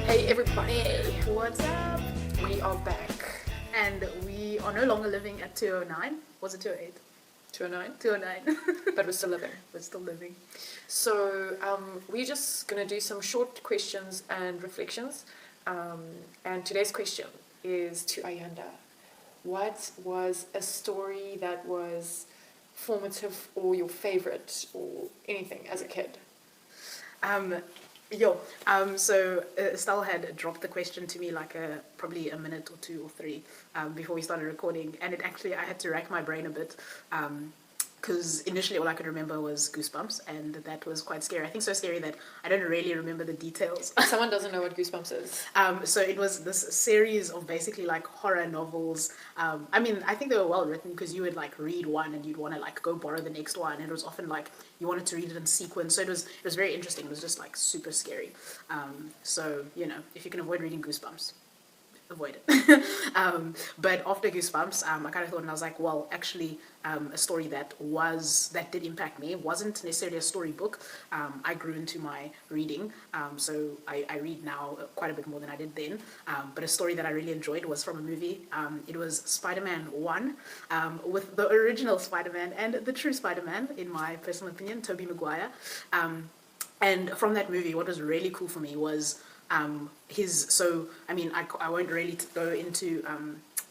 Hey everybody, What's up? we are back. And we are no longer living at 209. Was it 208? 209, 209. but we're still living. We're still living. So we're just going to do some short questions and reflections. And today's question is to Ayanda. What was a story that was formative or your favorite or anything as a kid? So Estelle had dropped the question to me like probably a minute or two or three before we started recording, and I had to rack my brain a bit because initially all I could remember was Goosebumps, and that was quite scary. I think so scary that I don't really remember the details. Someone doesn't know what Goosebumps is. So it was this series of basically like horror novels. I think they were well written because you would like read one and you'd want to like go borrow the next one. And it was often like you wanted to read it in sequence. So it was very interesting. It was just like super scary. So if you can avoid reading Goosebumps, avoid it. But after Goosebumps, I kind of thought, and I was like, well, actually, a story that did impact me. It wasn't necessarily a storybook. I grew into my reading, so I read now quite a bit more than I did then. But a story that I really enjoyed was from a movie. It was Spider-Man 1, with the original Spider-Man and the true Spider-Man, in my personal opinion, Tobey Maguire. And from that movie, what was really cool for me was I won't really go into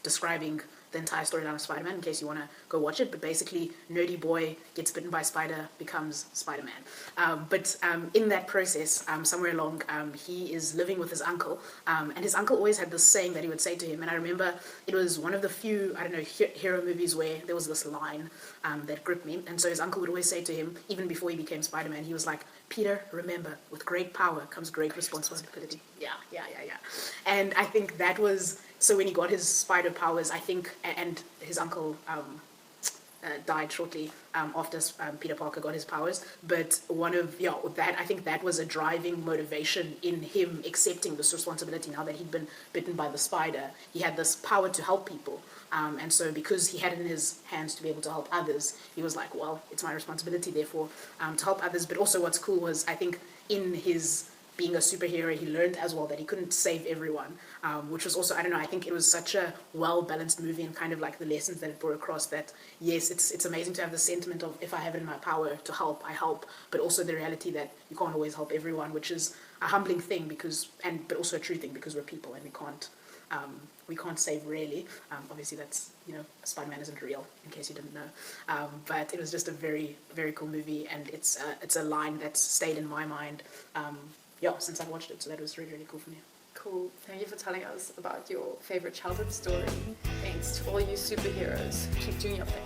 describing the entire storyline of Spider-Man in case you want to go watch it, but basically nerdy boy gets bitten by a spider, becomes Spider-Man. But in that process, somewhere along, he is living with his uncle, and his uncle always had this saying that he would say to him, and I remember it was one of the few, hero movies where there was this line that gripped me, and so his uncle would always say to him, even before he became Spider-Man, he was like, Peter, remember, with great power comes great responsibility. Yeah. And I think that was, so when he got his spider powers, I think, and his uncle died shortly after Peter Parker got his powers, but I think that was a driving motivation in him accepting this responsibility. Now that he'd been bitten by the spider, he had this power to help people, and so because he had it in his hands to be able to help others, he was like, well, it's my responsibility therefore to help others. But also what's cool was, I think, in his being a superhero, he learned as well that he couldn't save everyone, which was also, I think it was such a well-balanced movie, and kind of like the lessons that it brought across, that yes, it's amazing to have the sentiment of, if I have it in my power to help, I help, but also the reality that you can't always help everyone, which is a humbling thing, but also a true thing, because we're people and we can't save really. Obviously that's, Spider-Man isn't real, in case you didn't know. But it was just a very, very cool movie, and it's a line that's stayed in my mind since I watched it, so that was really, really cool for me. Cool. Thank you for telling us about your favorite childhood story. Thanks to all you superheroes. Keep doing your thing.